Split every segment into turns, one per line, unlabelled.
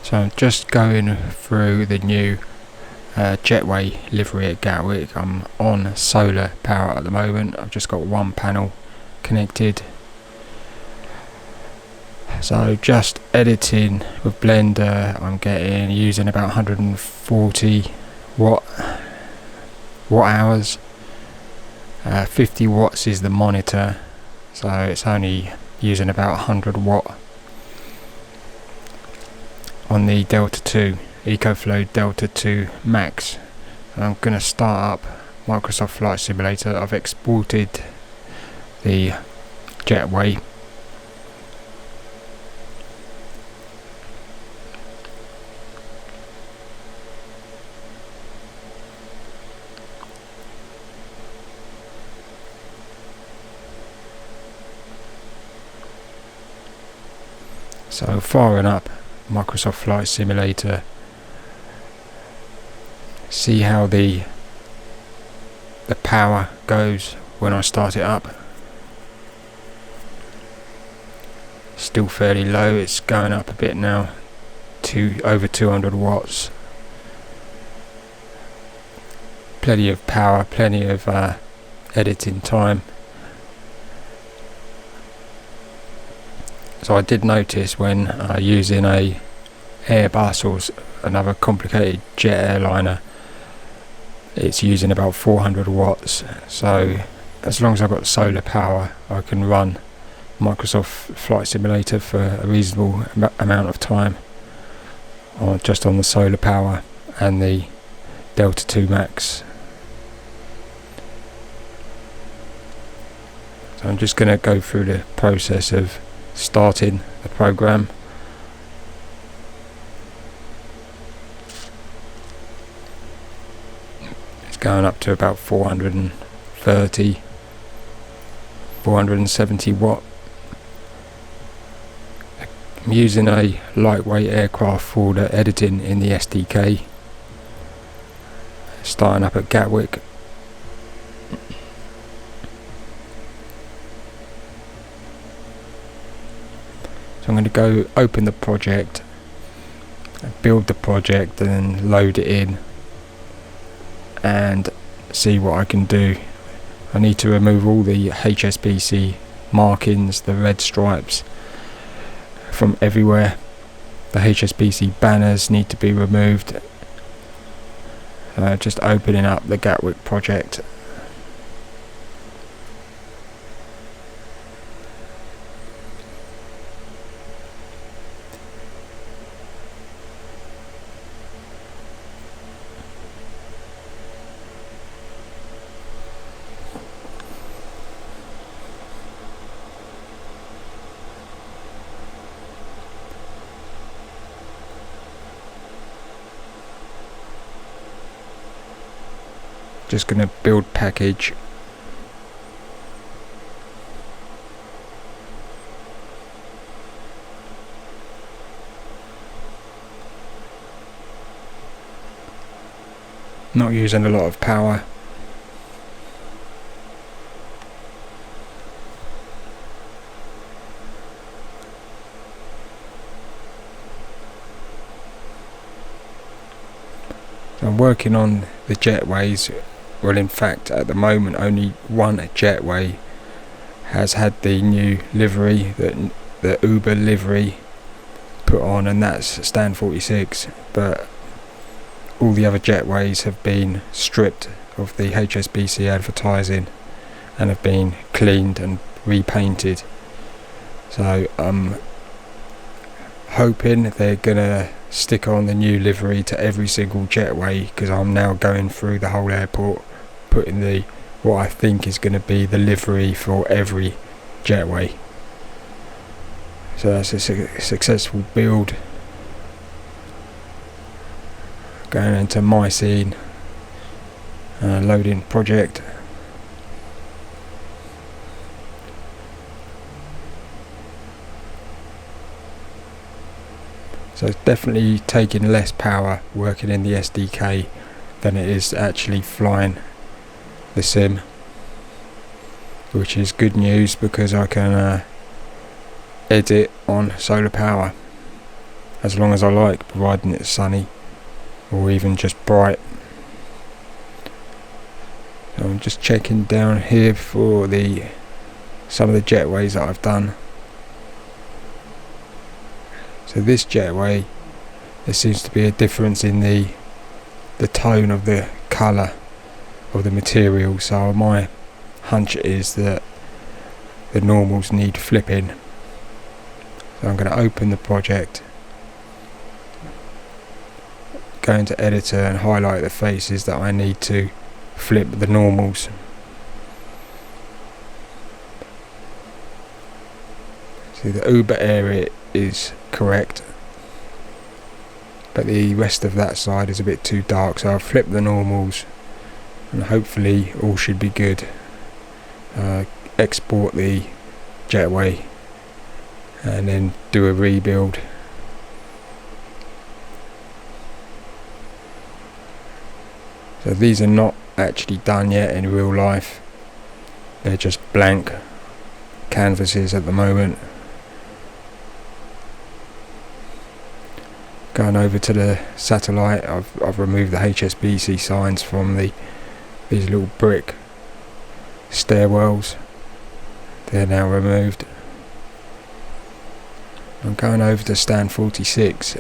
So I'm just going through the new Jetway livery at Gatwick. I'm on solar power at the moment. I've just got one panel connected. So just editing with Blender, I'm using about 140 watt hours. 50 watts is the monitor, so it's only using about 100 watt on the Delta 2 EcoFlow Delta 2 Max. I'm going to start up Microsoft Flight Simulator. I've exported the Jetway. So firing up Microsoft Flight Simulator, see how the power goes when I start it up. Still fairly low, it's going up a bit now to over 200 watts. Plenty of power, plenty of editing time. So I did notice when using a Airbus or another complicated jet airliner, it's using about 400 watts. So as long as I've got solar power, I can run Microsoft Flight Simulator for a reasonable amount of time, or just on the solar power and the Delta 2 Max. So I'm just going to go through the process of starting the program. It's going up to about 430, 470 watt. I'm using a lightweight aircraft for the editing in the SDK. Starting up at Gatwick. So I'm going to go open the project, build the project, and then load it in and see what I can do. I need to remove all the HSBC markings, the red stripes from everywhere. The HSBC banners need to be removed. Just opening up the Gatwick project. Just going to build package. Not using a lot of power. So I'm working on the jetways. Well, in fact, at the moment, only one Jetway has had the new livery, the Uber livery, put on, and that's Stan 46. But all the other Jetways have been stripped of the HSBC advertising and have been cleaned and repainted. So I'm hoping they're gonna stick on the new livery to every single Jetway, because I'm now going through the whole airport putting the what I think is going to be the livery for every Jetway. So that's a successful build. Going into my scene, loading project. So it's definitely taking less power working in the SDK than it is actually flying the sim, which is good news because I can edit on solar power as long as I like, providing it's sunny or even just bright. So I'm just checking down here for some of the jetways that I've done. So this jetway, there seems to be a difference in the tone of the colour of the material, so my hunch is that the normals need flipping. So I'm going to open the project, go into editor and highlight the faces that I need to flip the normals. See, the Uber area is correct, but the rest of that side is a bit too dark, so I'll flip the normals and hopefully all should be good. Export the jetway and then do a rebuild. So these are not actually done yet in real life, they're just blank canvases at the moment. Going over to the satellite, I've removed the HSBC signs from these little brick stairwells. They're now removed. I'm going over to stand 46.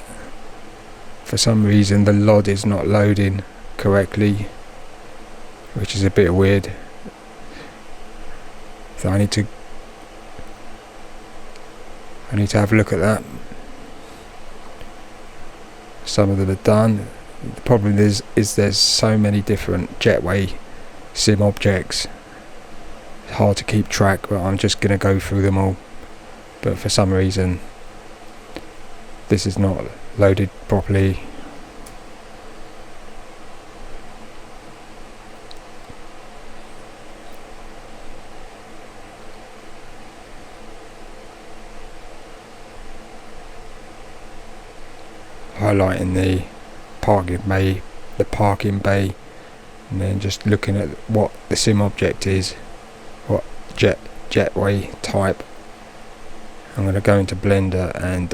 For some reason the LOD is not loading correctly, which is a bit weird. So I need to have a look at that. Some of them are done. The problem is there's so many different jetway sim objects, it's hard to keep track, but I'm just going to go through them all. But for some reason this is not loaded properly. Highlighting the parking bay, and then just looking at what the sim object is, what jetway type. I'm going to go into Blender and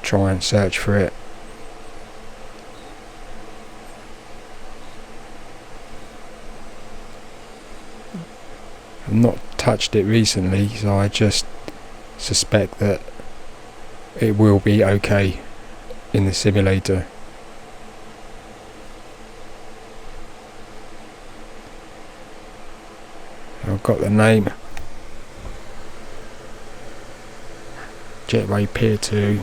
try and search for it. I've not touched it recently, so I just suspect that it will be okay in the simulator. I've got the name, Jetway Pier 2.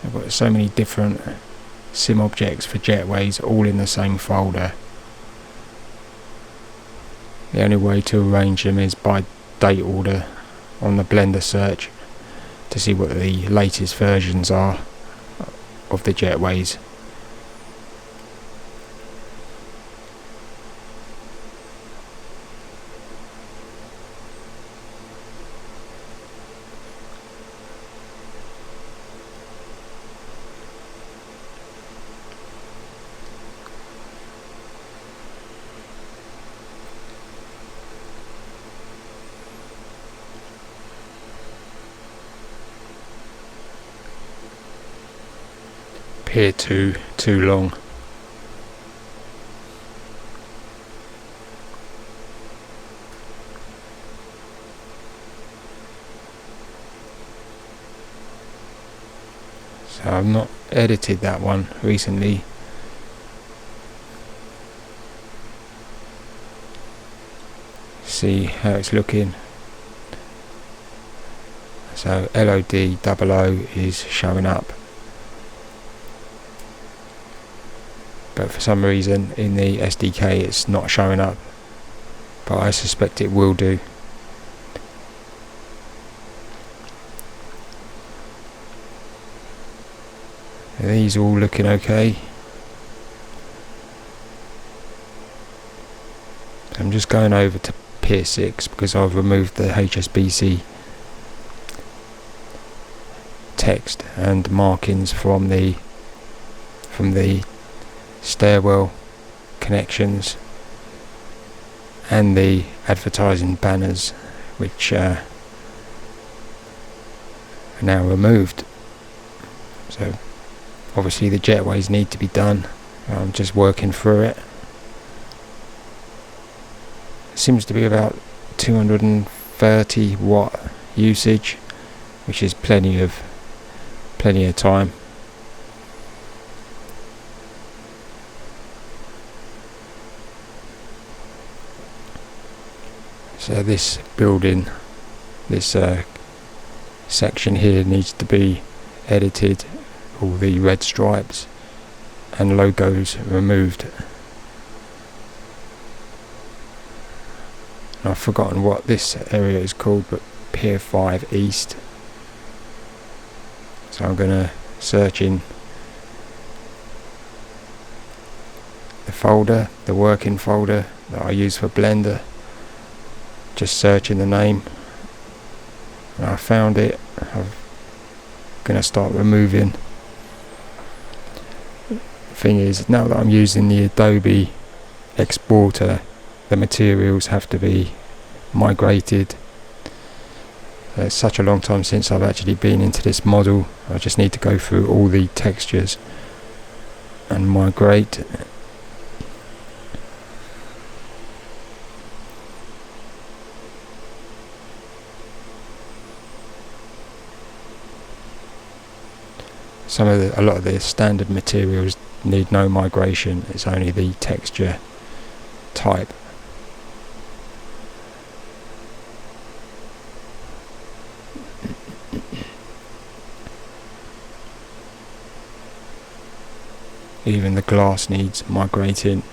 I've got so many different sim objects for jetways all in the same folder. The only way to arrange them is by date order on the Blender search to see what the latest versions are of the jetways. Pier 2 too long. So I've not edited that one recently. See how it's looking. So LOD 00 is showing up, but for some reason in the SDK it's not showing up, but I suspect it will do. Are these all looking okay? I'm just going over to Pier 6 because I've removed the HSBC text and markings from the stairwell connections. and the advertising banners, which are now removed. So obviously the jetways need to be done. I'm just working through it. Seems to be about 230 watt usage, which is plenty of time. So this building, this section here needs to be edited, all the red stripes and logos removed. And I've forgotten what this area is called, but Pier 5 East. So I'm going to search in the folder, the working folder that I use for Blender, just searching the name, and I found it. I'm going to start removing. The thing is, now that I'm using the Adobe exporter, the materials have to be migrated. It's such a long time since I've actually been into this model. I just need to go through all the textures and migrate. A lot of the standard materials need no migration. It's only the texture type. Even the glass needs migrating.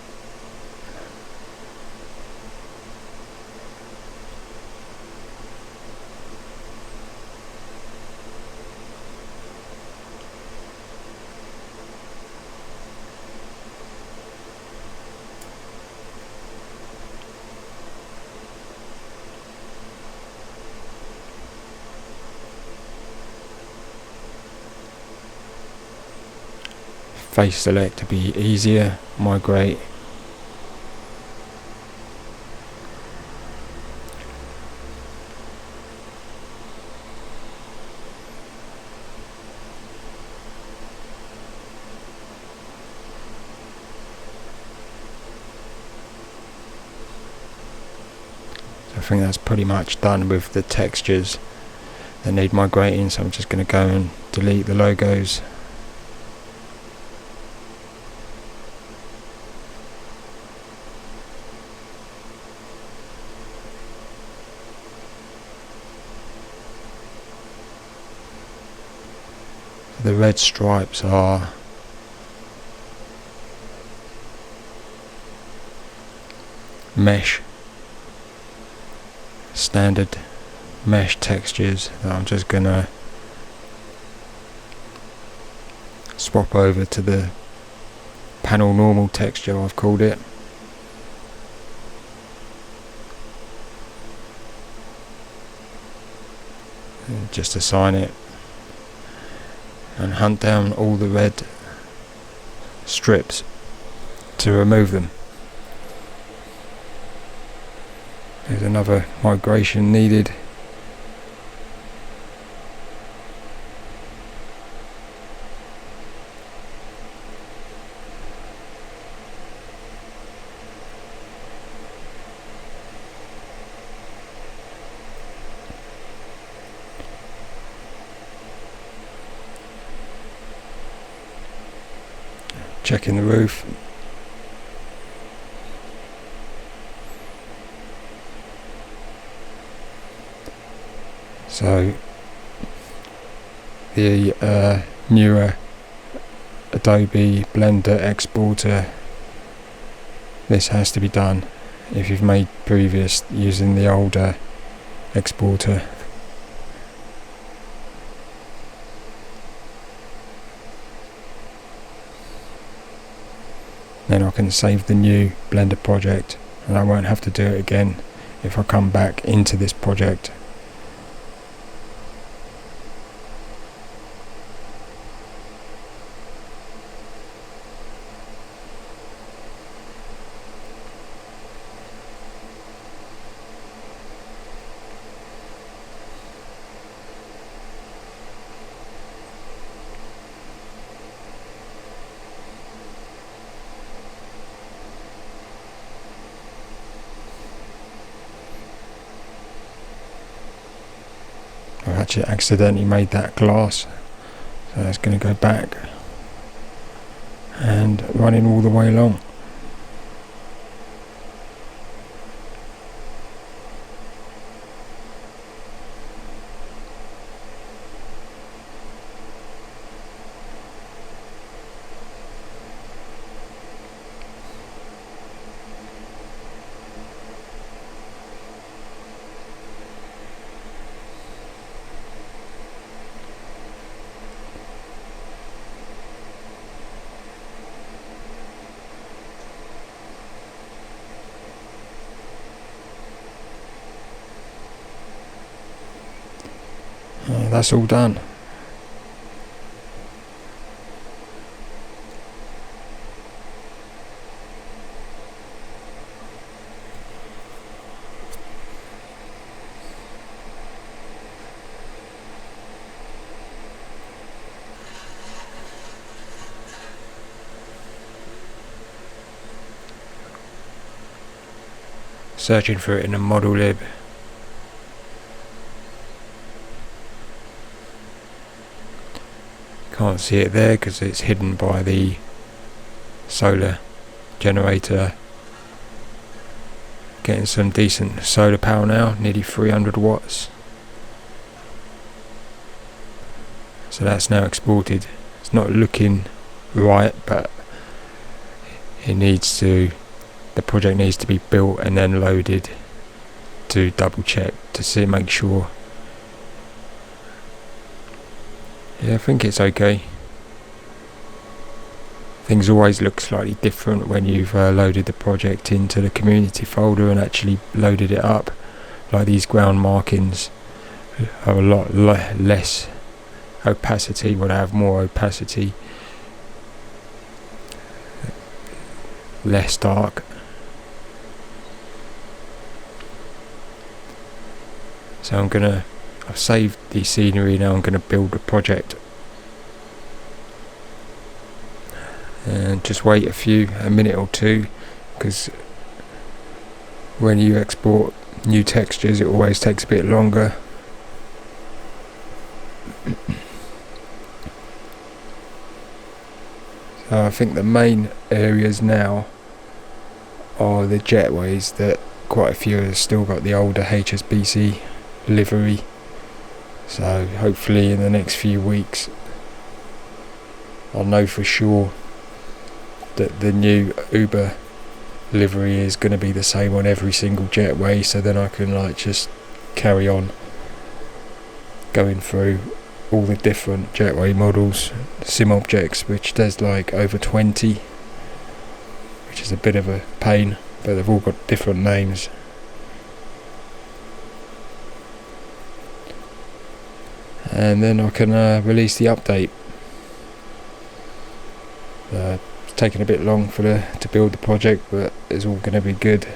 Face select to be easier, migrate. So I think that's pretty much done with the textures that need migrating, so I'm just going to go and delete the logos. The red stripes are mesh, standard mesh textures that I'm just gonna swap over to the panel normal texture, I've called it. And just assign it and hunt down all the red strips to remove them. There's another migration needed. Checking the roof. So the newer Adobe Blender exporter, this has to be done if you've made previous using the older exporter. Then I can save the new Blender project and I won't have to do it again if I come back into this project. I've actually accidentally made that glass, so it's going to go back and running all the way along. That's all done. Searching for it in a model lib. Can't see it there because it's hidden by the solar generator. Getting some decent solar power now, nearly 300 watts. So that's now exported. It's not looking right, but the project needs to be built and then loaded to double check to make sure. Yeah, I think it's okay. Things always look slightly different when you've loaded the project into the community folder and actually loaded it up. Like these ground markings are a lot less opacity, well, they have more opacity, less dark. So I've saved the scenery now. I'm going to build the project and just wait a minute or two, because when you export new textures it always takes a bit longer. So I think the main areas now are the jetways, that quite a few have still got the older HSBC livery. So hopefully in the next few weeks I'll know for sure that the new Uber livery is going to be the same on every single jetway, so then I can just carry on going through all the different jetway models, sim objects, which there's over 20, which is a bit of a pain, but they've all got different names. And then I can release the update. It's taken a bit long to build the project, but it's all going to be good,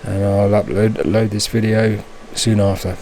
and I'll load this video soon after.